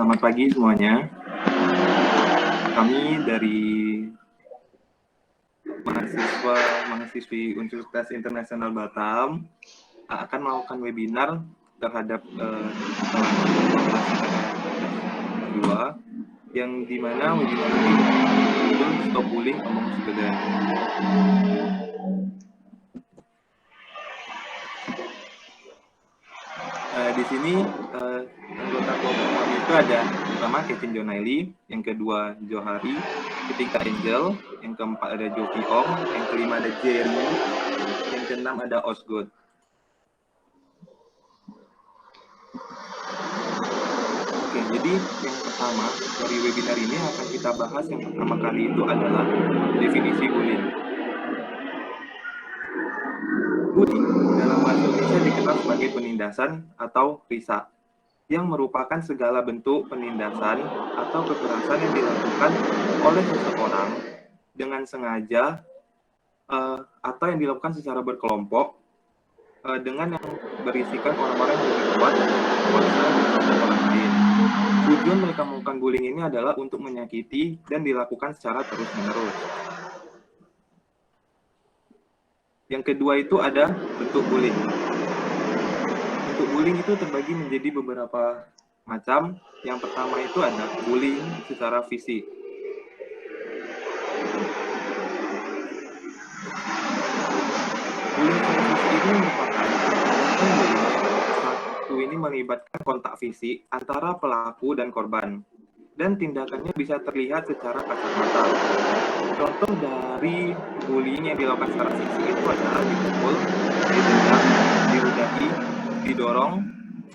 Selamat pagi semuanya. Kami dari mahasiswi Universitas Internasional Batam akan melakukan webinar terhadap kedua, yang dimana webinar ini berjudul Stop Bullying Among Students. Di sini anggota kelompok kami itu ada pertama Kevin Jonaili, yang kedua Johari, ketiga Angel, yang keempat ada Jovi Ong, yang kelima ada Jerry, yang keenam ada Osgood. Oke, jadi yang pertama dari webinar ini akan kita bahas yang pertama kali itu adalah definisi bullying. Bullying dalam bahasa Indonesia dikenal sebagai penindasan atau risa, yang merupakan segala bentuk penindasan atau kekerasan yang dilakukan oleh seseorang dengan sengaja atau yang dilakukan secara berkelompok dengan yang berisikan orang-orang yang lebih kuat dan berkuasa terhadap orang lain. Tujuan mereka melakukan bullying ini adalah untuk menyakiti dan dilakukan secara terus-menerus. Yang kedua itu ada bentuk bullying. Bentuk bullying itu terbagi menjadi beberapa macam. Yang pertama itu ada bullying secara fisik. Bullying secara fisik ini merupakan ini melibatkan kontak fisik antara pelaku dan korban, dan tindakannya bisa terlihat secara kasat mata. Contoh dari bullying yang dilakukan secara fisik itu adalah dipukul, ditendang, diludahi, didorong,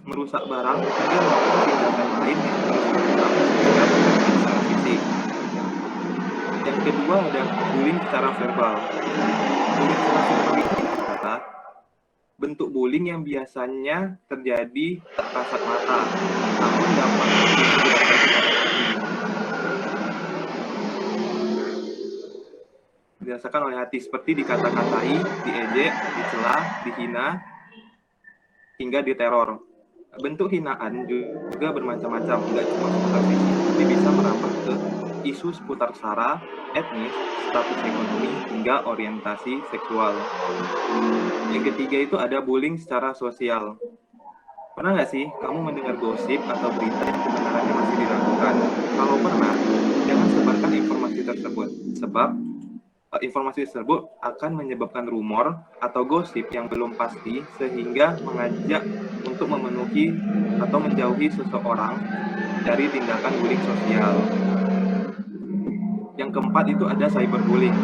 merusak barang, hingga melakukan tindakan lain yang terus-menerus sehingga menyakitkan secara fisik. Yang kedua ada bullying secara verbal. Bullying secara verbal ini adalah bentuk bullying yang biasanya terjadi tak kasat mata, namun dapat dirasakan oleh hati, seperti dikata-katai, diejek, dicela, dihina, hingga diteror. Bentuk hinaan juga bermacam-macam, tidak cuma seputar fisik, tapi bisa merambah ke isu seputar sara, etnis, status ekonomi, hingga orientasi seksual. Yang ketiga itu ada bullying secara sosial. Pernah nggak sih kamu mendengar gosip atau berita yang kebenarannya masih diragukan? Kalau pernah, jangan sebarkan informasi tersebut, sebab informasi tersebut akan menyebabkan rumor atau gosip yang belum pasti, sehingga mengajak untuk memenuhi atau menjauhi seseorang dari tindakan bullying sosial. Yang keempat itu ada cyberbullying.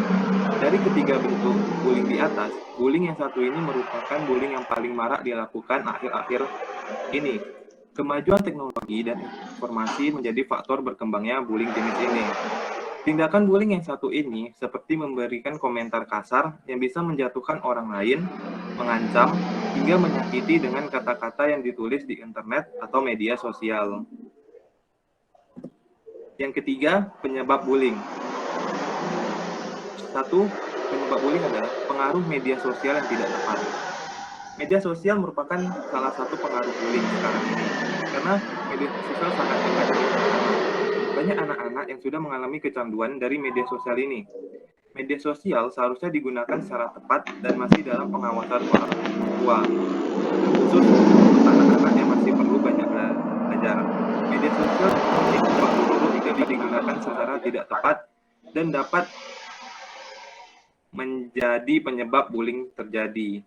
Dari ketiga bentuk bullying di atas, bullying yang satu ini merupakan bullying yang paling marak dilakukan akhir-akhir ini. Kemajuan teknologi dan informasi menjadi faktor berkembangnya bullying jenis ini. Tindakan bullying yang satu ini seperti memberikan komentar kasar yang bisa menjatuhkan orang lain, mengancam, hingga menyakiti dengan kata-kata yang ditulis di internet atau media sosial. Yang ketiga, penyebab bullying. Satu, penyebab bullying adalah pengaruh media sosial yang tidak tepat. Media sosial merupakan salah satu pengaruh bullying sekarang ini, karena media sosial sangat dekat dengan anak-anak. Banyak anak-anak yang sudah mengalami kecanduan dari media sosial ini. Media sosial seharusnya digunakan secara tepat dan masih dalam pengawasan orang tua, khusus untuk anak-anak yang masih perlu banyak belajar. Media sosial jika digunakan secara tidak tepat dan dapat menjadi penyebab bullying terjadi.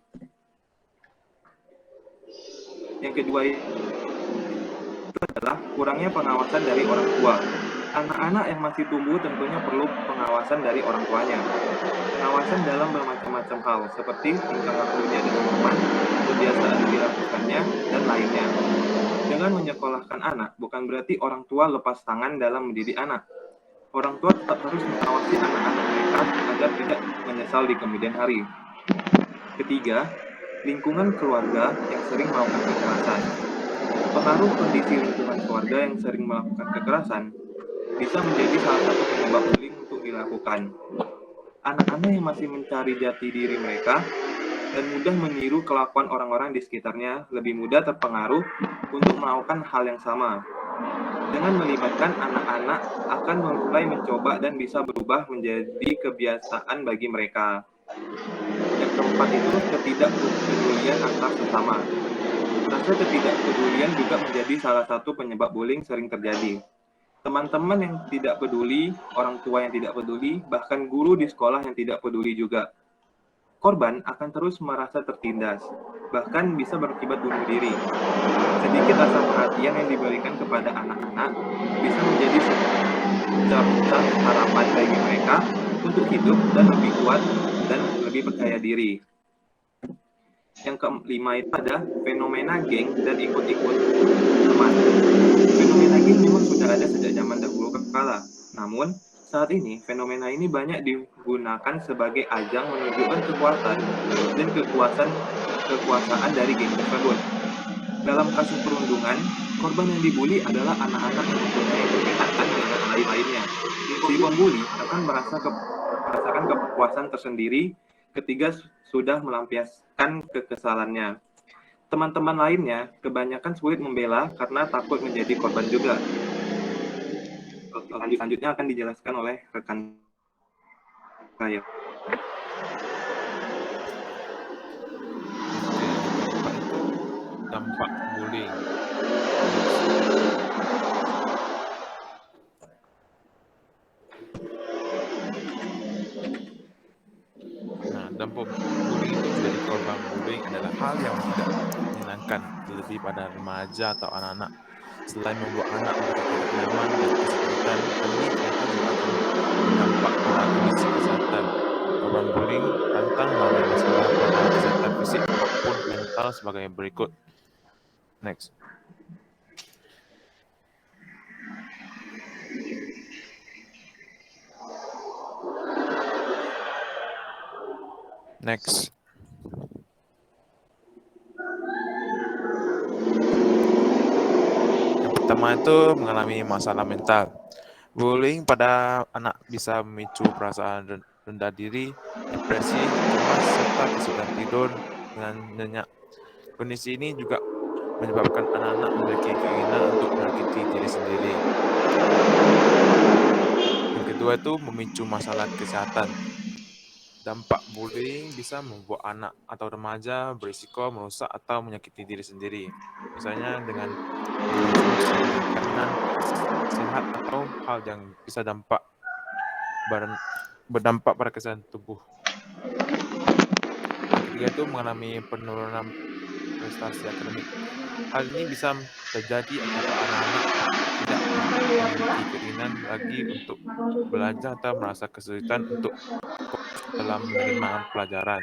Yang kedua itu adalah kurangnya pengawasan dari orang tua. Anak-anak yang masih tumbuh tentunya perlu pengawasan dari orang tuanya. Pengawasan dalam bermacam-macam hal, seperti tingkah lakunya dengan teman, kebiasaan yang dilakukannya, dan lainnya. Dengan menyekolahkan anak, bukan berarti orang tua lepas tangan dalam mendidik anak. Orang tua tetap harus mengawasi anak-anak mereka agar tidak menyesal di kemudian hari. Ketiga, lingkungan keluarga yang sering melakukan kekerasan. Pengaruh kondisi lingkungan keluarga yang sering melakukan kekerasan bisa menjadi salah satu penyebab bullying untuk dilakukan. Anak-anak yang masih mencari jati diri mereka dan mudah meniru kelakuan orang-orang di sekitarnya lebih mudah terpengaruh untuk melakukan hal yang sama. Dengan melibatkan anak-anak akan mulai mencoba dan bisa berubah menjadi kebiasaan bagi mereka. Yang keempat itu ketidakpedulian antar sesama. Rasa ketidakpedulian juga menjadi salah satu penyebab bullying sering terjadi. Teman-teman yang tidak peduli, orang tua yang tidak peduli, bahkan guru di sekolah yang tidak peduli juga. Korban akan terus merasa tertindas, bahkan bisa berakibat bunuh diri. Sedikit rasa perhatian yang diberikan kepada anak-anak bisa menjadi secercah harapan bagi mereka untuk hidup dan lebih kuat dan lebih percaya diri. Yang kelima itu ada fenomena geng dan ikut-ikut teman. Fenomena geng memang sudah ada sejak zaman dahulu kala. Namun, saat ini fenomena ini banyak digunakan sebagai ajang menunjukkan kekuatan dan kekuasaan dari geng tersebut. Dalam kasus perundungan, korban yang dibully adalah anak-anak yang mempunyai kedekatan dengan lain-lainnya. Si pembuli akan merasakan kepuasan tersendiri ketika sudah melampiaskan kekesalannya. Teman-teman lainnya kebanyakan sulit membela karena takut menjadi korban juga. Selanjutnya akan dijelaskan oleh rekan saya. Oke, yang keempat itu dampak bullying. Nah, dampak bullying itu menjadi korban bullying adalah hal yang tidak menyenangkan, terlebih pada remaja atau anak-anak. Selain membuat anak merasa tidak nyaman dan kesulitan, hal ini ternyata juga akan berdampak pada kondisi kesehatan. Korban bullying rentan mengalami masalah pada kesehatan fisik maupun mental sebagai berikut. Next. Next. Yang pertama itu mengalami masalah mental. Bullying pada anak bisa memicu perasaan rendah diri, depresi, cemas, serta kesulitan tidur dengan nyenyak. Kondisi ini juga menyebabkan anak-anak memiliki keinginan untuk menyakiti diri sendiri. Yang kedua itu memicu masalah kesehatan. Dampak bullying bisa membuat anak atau remaja berisiko merusak atau menyakiti diri sendiri. Misalnya dengan mengonsumsi makanan sehat atau hal yang bisa berdampak pada kesehatan tubuh. Yang ketiga itu mengalami penurunan prestasi akademik. Hal ini bisa terjadi akibat anak-anak tidak memiliki keinginan lagi untuk belajar atau merasa kesulitan untuk fokus dalam menerima pelajaran.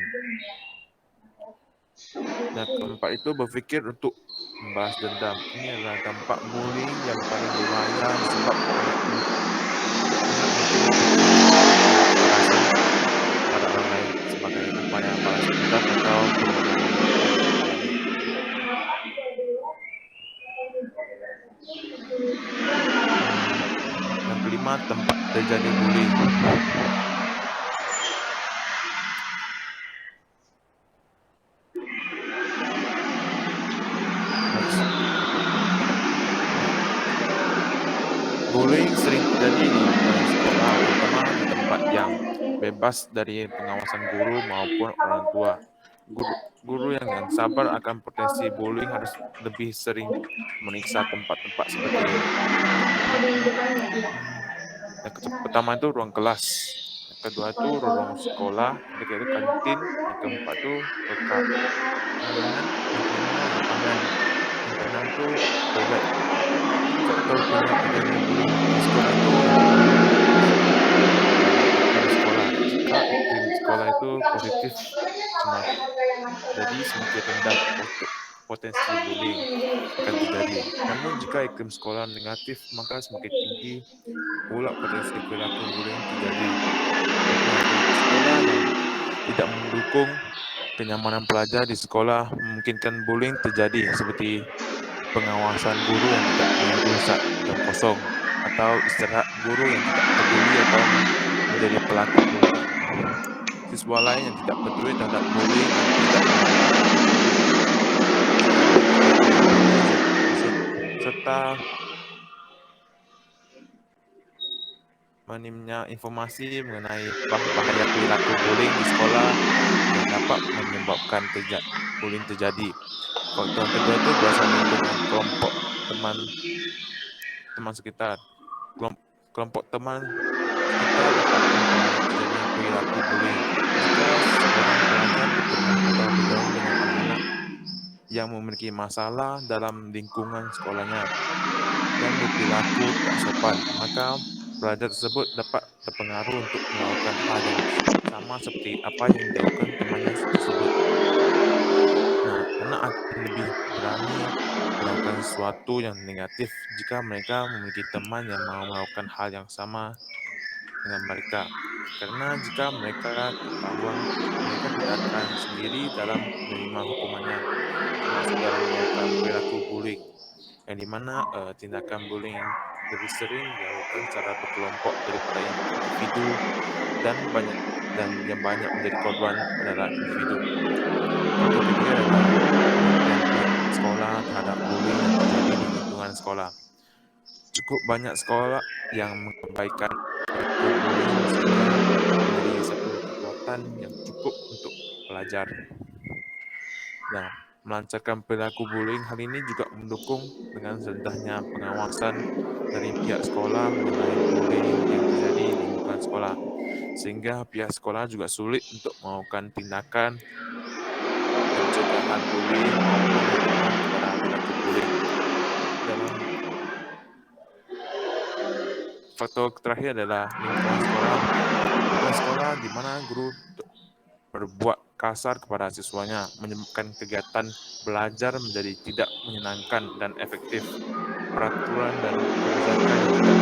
Dan keempat itu berpikir untuk membalas dendam. Ini adalah dampak bullying yang paling berbahaya sebab anak mungkin berpikir kekerasan pada orang lain sebagai upaya balas dendam atau pengembangan yang dialami. Yang kelima, tempat terjadi bullying. Next. Bullying sering terjadi di lingkungan sekolah, terutama di tempat yang bebas dari pengawasan guru maupun orang tua. Guru yang sabar akan potensi bullying harus lebih sering memeriksa tempat-tempat seperti ini. Yang pertama itu ruang kelas. Yang kedua itu ruang sekolah. Yang ketiga itu kantin. Yang keempat itu permainan. Yang kelima lapangan. Yang keenam itu toilet. Faktor penyebab terjadinya bullying di sekolah itu yang pertama iklim sekolah. Jika iklim sekolah itu positif, jadi semakin rendah potensi bullying akan terjadi. Namun jika iklim sekolah negatif, maka semakin tinggi pula potensi perilaku bullying terjadi. Sekolah yang tidak mendukung kenyamanan pelajar di sekolah memungkinkan bullying terjadi seperti pengawasan guru yang tidak merusak jam kosong atau istirahat guru yang tidak peduli atau menjadi pelaku bullying. Siswa lain yang tidak peduli terhadap bullying dan tidak serta minimnya informasi mengenai bahaya perilaku bullying di sekolah yang dapat menyebabkan bullying terjadi. Faktor yang kedua itu berasal lingkungan kelompok teman sekitar. Kelompok teman sekitar dapat mempengaruhi terjadinya perilaku bullying. Jika seorang pelajar berteman atau bergaul dengan anak-anak yang memiliki masalah dalam lingkungan sekolahnya dan berperilaku tak sopan, maka pelajar tersebut dapat terpengaruh untuk melakukan hal yang sama seperti apa yang dilakukan temannya tersebut. Nah, anak akan lebih berani melakukan sesuatu yang negatif jika mereka memiliki teman yang mau melakukan hal yang sama dengan mereka. Karena jika mereka ketahuan, mereka tidak akan sendiri dalam menerima hukumannya, termasuk dalam melakukan perilaku bullying, yang dimana tindakan bullying lebih sering dilakukan secara berkelompok daripada individu, dan yang banyak menjadi korban adalah individu. Faktor ketiga adalah perhatian pihak sekolah terhadap bullying yang terjadi di lingkungan sekolah. Cukup banyak sekolah yang mengabaikan perilaku bullying sehingga menjadi satu kekuatan yang cukup untuk pelajar. Nah, melancarkan perilaku bullying hal ini juga mendukung dengan rendahnya pengawasan dari pihak sekolah mengenai bullying yang terjadi di lingkungan sekolah, sehingga pihak sekolah juga sulit untuk melakukan tindakan pencegahan bullying maupun hukuman kepada pelaku bullying. Dalam faktor terakhir adalah lingkungan sekolah. Lingkungan sekolah di mana guru berbuat kasar kepada siswanya menyebabkan kegiatan belajar menjadi tidak menyenangkan dan efektif. Peraturan dan kebijakan yang tidak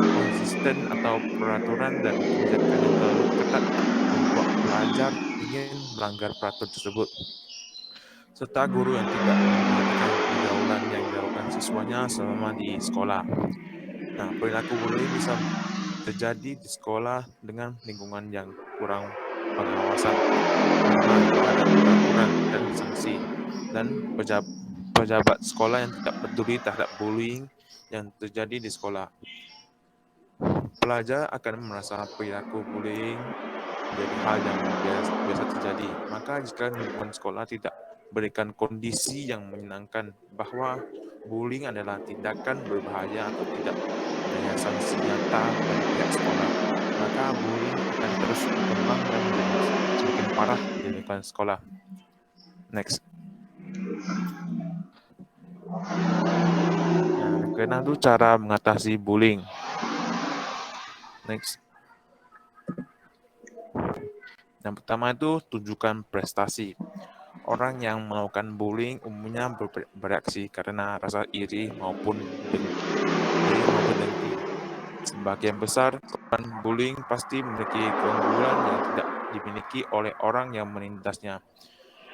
konsisten atau peraturan dan kebijakan yang terlalu ketat membuat pelajar ingin melanggar peraturan tersebut. Serta guru yang tidak memperhatikan pergaulan yang dilakukan siswanya selama di sekolah. Nah, perilaku bullying bisa terjadi di sekolah dengan lingkungan yang kurang pengawasan, lemah terhadap peraturan dan sanksi, dan pejabat sekolah yang tidak peduli terhadap bullying yang terjadi di sekolah. Pelajar akan merasa perilaku bullying menjadi hal yang biasa terjadi. Maka jika lingkungan sekolah tidak berikan kondisi yang menyenangkan bahwa bullying adalah tindakan berbahaya atau tidak adanya sanksi nyata dari pihak sekolah, maka bullying akan terus berkembang dan menjadi semakin parah di lingkungan sekolah. Next. Nah, keenam itu cara mengatasi bullying. Next. Yang pertama itu tunjukkan prestasi. Orang yang melakukan bullying umumnya bereaksi karena rasa iri maupun dengki. Sebagian besar korban bullying pasti memiliki keunggulan yang tidak dimiliki oleh orang yang menindasnya.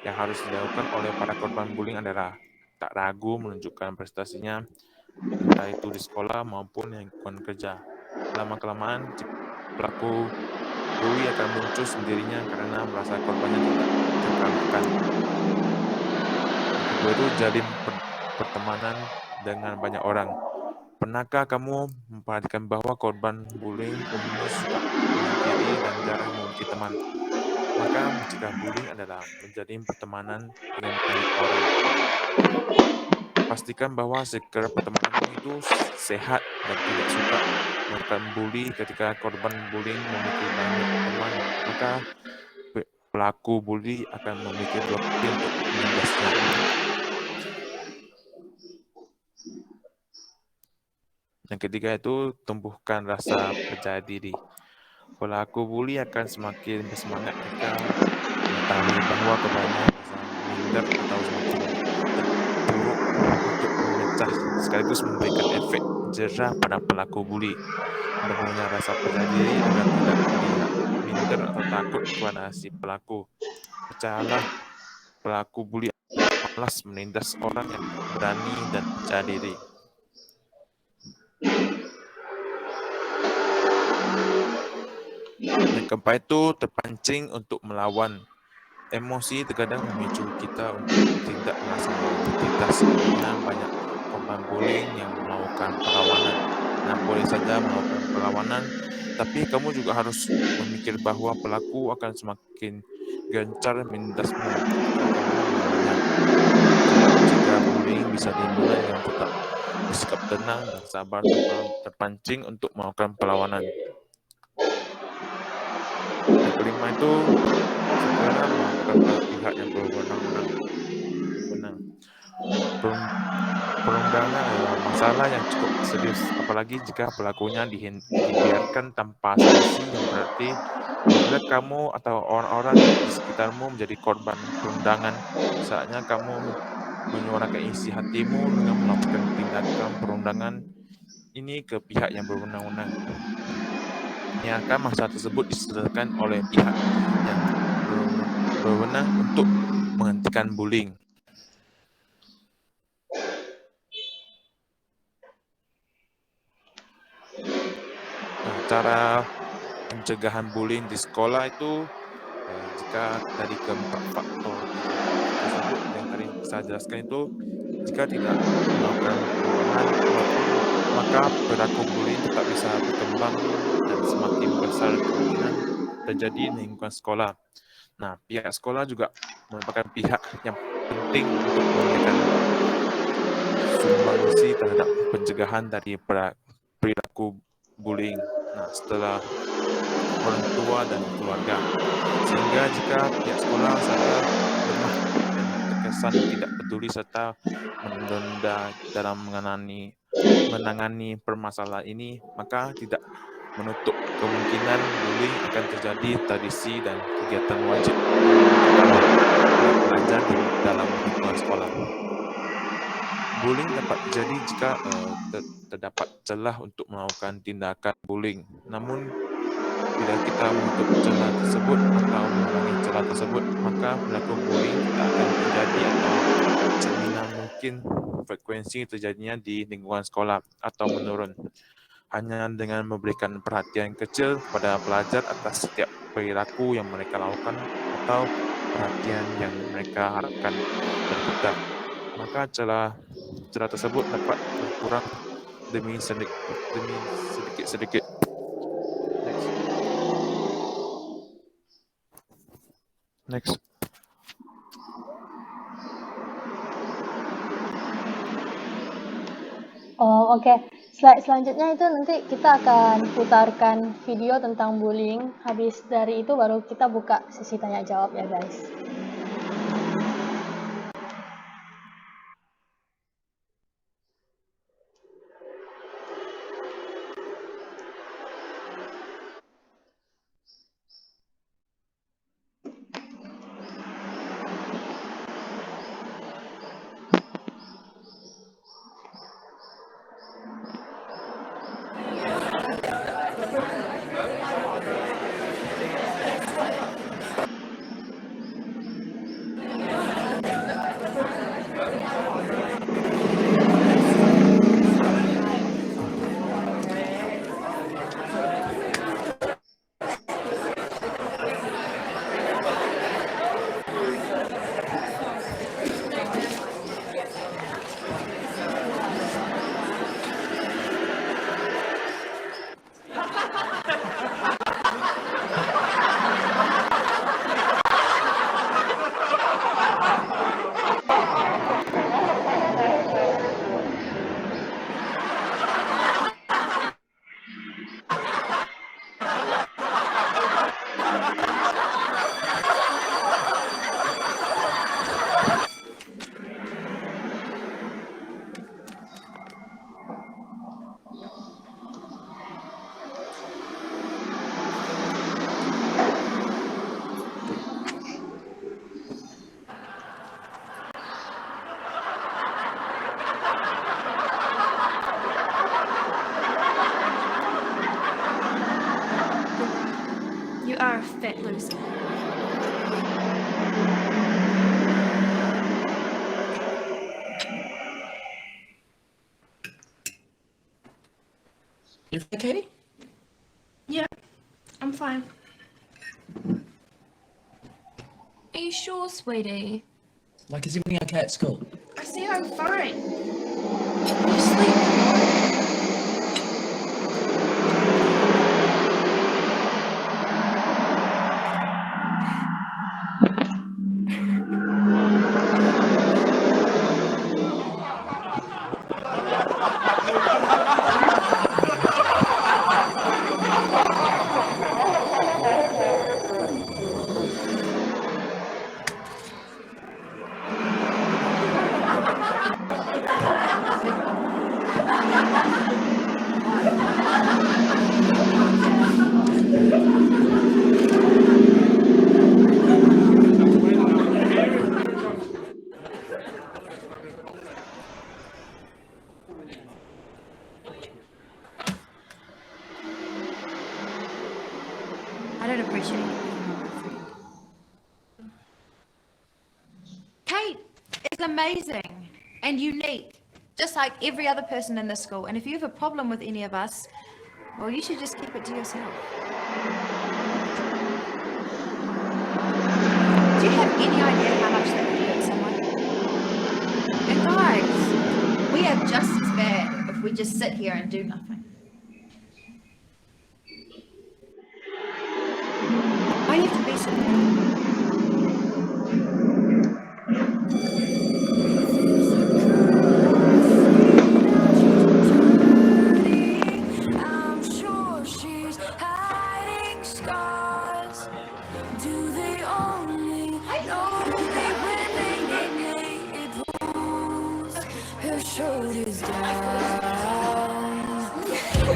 Yang harus dilakukan oleh para korban bullying adalah tak ragu menunjukkan prestasinya, entah itu di sekolah maupun lingkungan kerja. Lama-kelamaan pelaku bully akan muncul sendirinya karena merasa korbannya tidak terkalahkan. Yang kedua itu jalin pertemanan dengan banyak orang. Pernahkah kamu memperhatikan bahwa korban bullying umumnya suka menyendiri dan jarang memiliki teman? Maka mencegah bullying adalah menjalin pertemanan dengan banyak orang. Pastikan bahwa circle pertemananmu itu sehat dan tidak suka melakukan bully. Ketika korban bullying memiliki banyak teman, maka pelaku bully akan memiliki waktu untuk menindasnya. Yang ketiga itu tumbuhkan rasa percaya diri. Pelaku bully akan semakin bersemangat ketika mengetahui bahwa korbannya bisa minder atau semakin terpuruk untuk memecah sekaligus memberikan efek jerah pada pelaku bully. Bangunnya rasa percaya diri agar tidak terlihat minder atau takut kepada si pelaku. Percayalah, pelaku bully malas menindas orang yang berani dan percaya diri. Yang keempat itu terpancing untuk melawan. Emosi terkadang memicu kita untuk tidak merasa identitas. Karena banyak korban bullying yang melakukan perlawanan. Nah, boleh saja melakukan perlawanan Tapi kamu juga harus memikir bahwa pelaku akan semakin gencar menindasmu jika kamu menolaknya. Cara mencegah bullying bisa dimulai dengan tetap bersikap tenang dan sabar tanpa terpancing untuk melakukan perlawanan. Yang kelima itu segera melaporkan pada pihak yang berwenang. Perundangan adalah masalah yang cukup serius, apalagi jika pelakunya dibiarkan tanpa sanksi yang berarti. Apabila kamu atau orang-orang di sekitarmu menjadi korban perundangan, saatnya kamu menyuarakan isi hatimu dengan melakukan tindakan perundangan ini ke pihak yang berwenang. Biarkan masalah tersebut diselesaikan oleh pihak yang berwenang untuk menghentikan bullying. Nah, cara pencegahan bullying di sekolah itu jika dari keempat faktor tersebut yang tadi saya jelaskan itu, jika tidak melakukan perlawanan apapun, maka perilaku bullying tetap bisa berkembang dan semakin besar kemungkinan terjadi di lingkungan sekolah. Nah, pihak sekolah juga merupakan pihak yang penting untuk memberikan sumbangsi terhadap pencegahan dari perilaku bullying. Nah, setelah orang tua dan keluarga. Sehingga jika pihak sekolah sadar lemah dan terkesan tidak peduli serta menunda dalam menangani permasalahan ini, maka tidak menutup kemungkinan bullying akan terjadi tradisi dan kegiatan wajib diketahui oleh pelajar di dalam lingkungan sekolah. Bullying dapat terjadi jika terdapat celah untuk melakukan tindakan bullying. Namun, bila kita menutup celah tersebut atau mengurangi celah tersebut, maka perilaku bullying tidak akan terjadi atau seminimal mungkin frekuensi terjadinya di lingkungan sekolah atau menurun. Hanya dengan memberikan perhatian kecil kepada pelajar atas setiap perilaku yang mereka lakukan atau perhatian yang mereka harapkan dari kita, maka celah tersebut dapat berkurang demi sedikit. Next. Oh, oke. Slide selanjutnya itu nanti kita akan putarkan video tentang bullying. Habis dari itu baru kita buka sesi tanya jawab ya, guys. You are a fat loser. You okay, Katie? Yeah, I'm fine. Are you sure, sweetie? Like, is everything okay at school? I said I'm fine. You sleep. I don't appreciate you being my friend. Kate is amazing and unique, just like every other person in this school. And if you have a problem with any of us, well, you should just keep it to yourself. Do you have any idea how much that could hurt someone? And guys, we are just as bad if we just sit here and do nothing. Why do you have to be so mean? I'm sure she's hiding scars. Do they only know they when they pulls her shoulders down?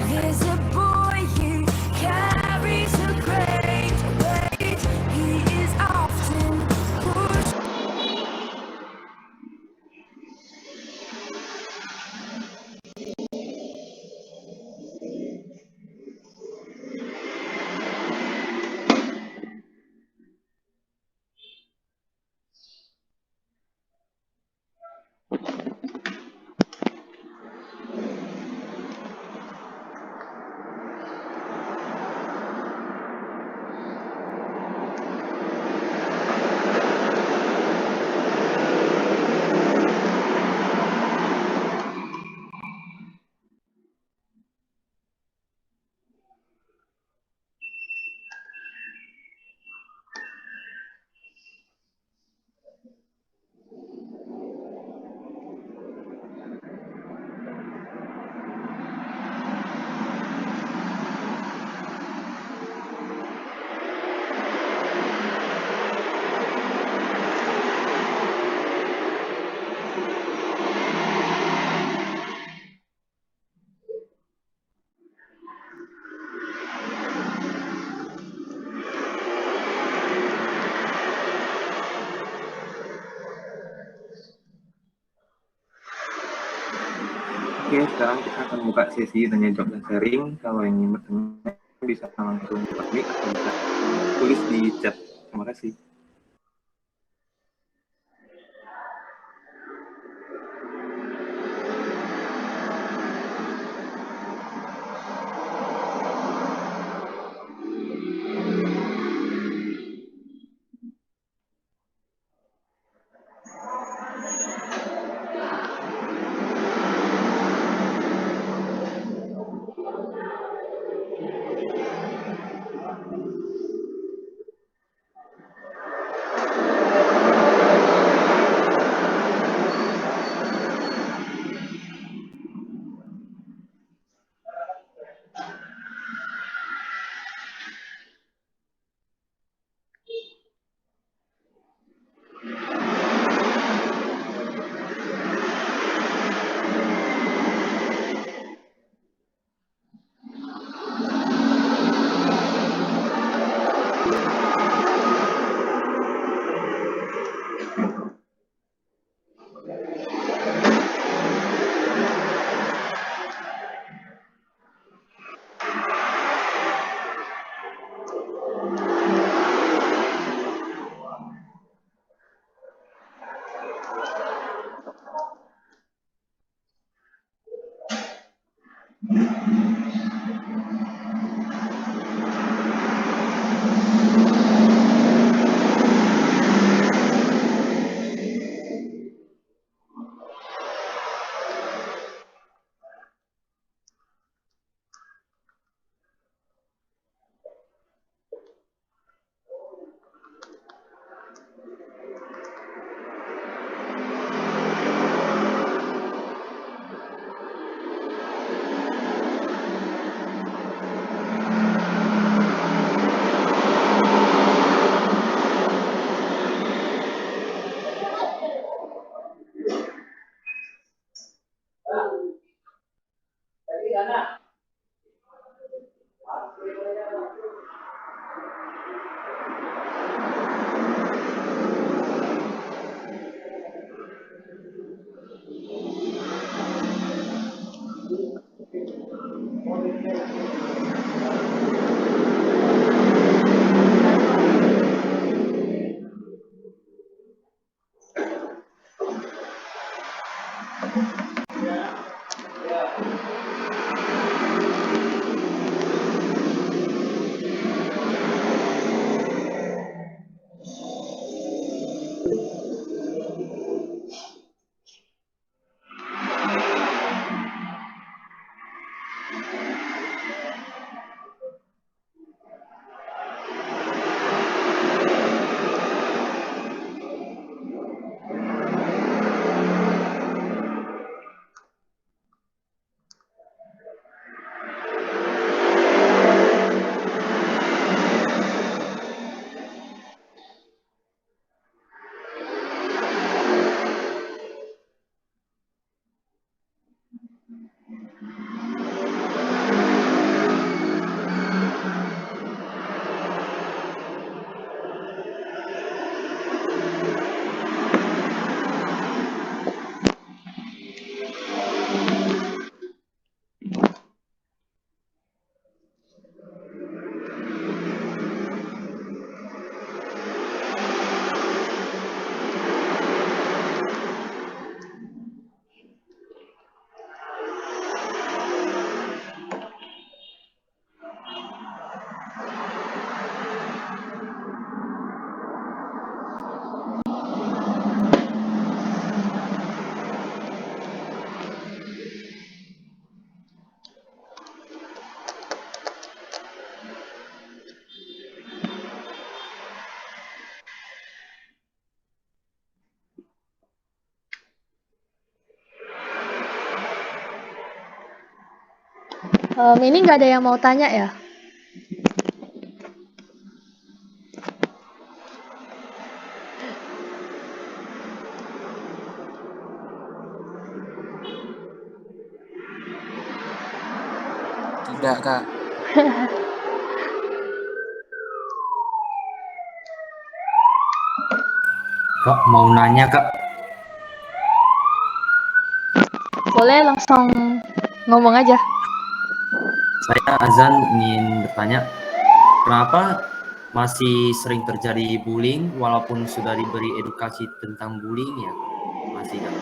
There's a boy who carries a great weight. He is often pushed. Oke, sekarang kita akan buka sesi tanya jawab dan sharing. Kalau yang ingin bertanya bisa langsung buka mic atau bisa tulis di chat. Terima kasih. Ini nggak ada yang mau tanya ya? Tidak, Kak. Kak, mau nanya Kak, Boleh langsung ngomong aja. saya Azan ingin bertanya, kenapa masih sering terjadi bullying walaupun sudah diberi edukasi tentang bullying ya? Masih Kak.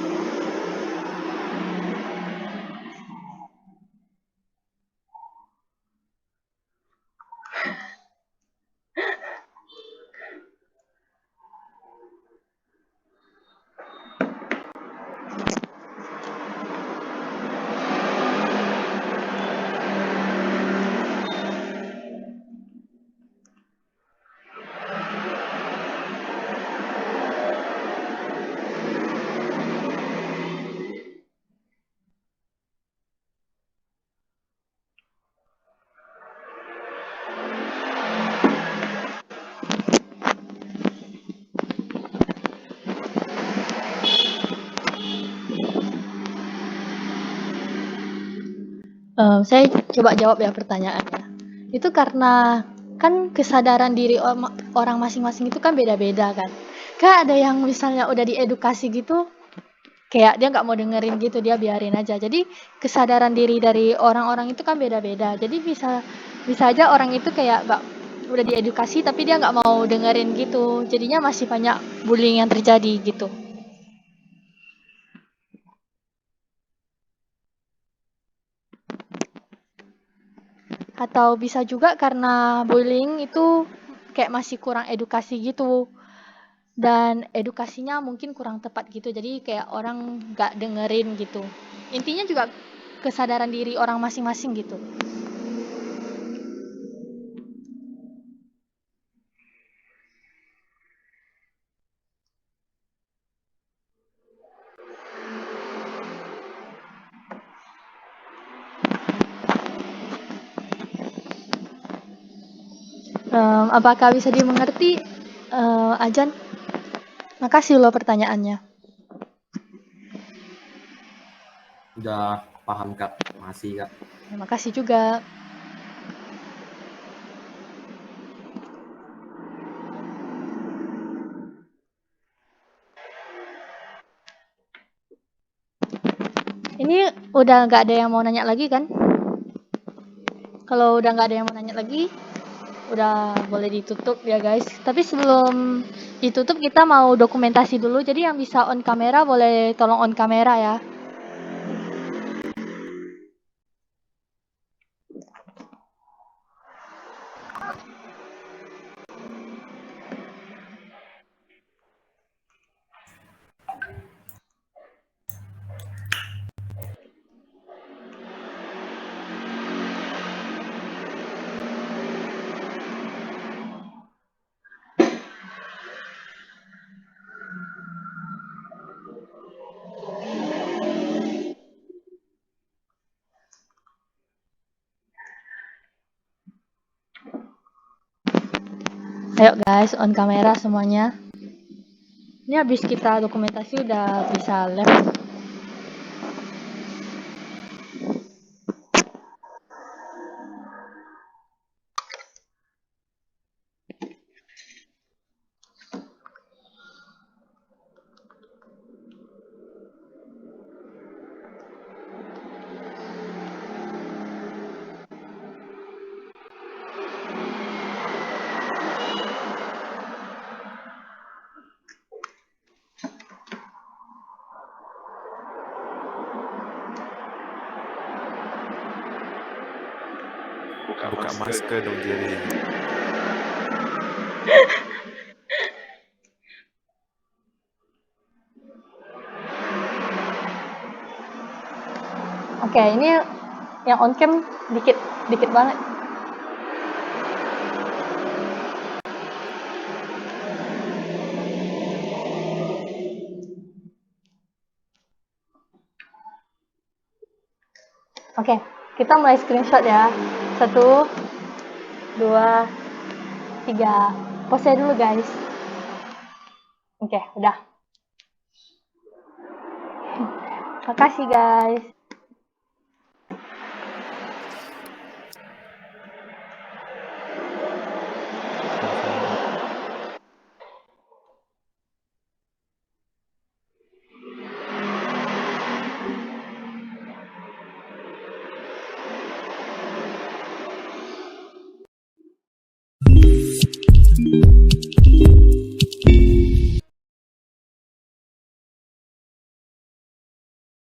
Saya coba jawab ya pertanyaannya. Itu karena kan kesadaran diri orang masing-masing itu kan beda-beda kan. Kan ada yang misalnya udah diedukasi gitu, kayak dia nggak mau dengerin gitu, dia biarin aja. Jadi kesadaran diri dari orang-orang itu kan beda-beda. Jadi bisa bisa aja orang itu kayak nggak udah diedukasi tapi dia nggak mau dengerin gitu. Jadinya masih banyak bullying yang terjadi gitu. Atau bisa juga karena bullying itu kayak masih kurang edukasi gitu. Dan edukasinya mungkin kurang tepat gitu. Jadi kayak orang nggak dengerin gitu. Intinya juga kesadaran diri orang masing-masing gitu. Apakah bisa dimengerti, Ajan? Makasih loh pertanyaannya. Udah paham Kak, masih Kak. Terima kasih juga. Ini udah nggak ada yang mau nanya lagi kan? Kalau udah nggak ada yang mau nanya lagi, udah boleh ditutup ya guys. Tapi sebelum ditutup kita mau dokumentasi dulu. Jadi yang bisa on kamera boleh tolong on kamera ya. Ayo guys, on kamera semuanya. Ini habis kita dokumentasi udah bisa live. Buka masker dong, Jerry. Oke, ini yang on cam dikit dikit banget. Oke, Kita mulai screenshot ya. 1, 2, 3. Pause dulu guys. Oke, udah. Makasih guys. Sama-sama.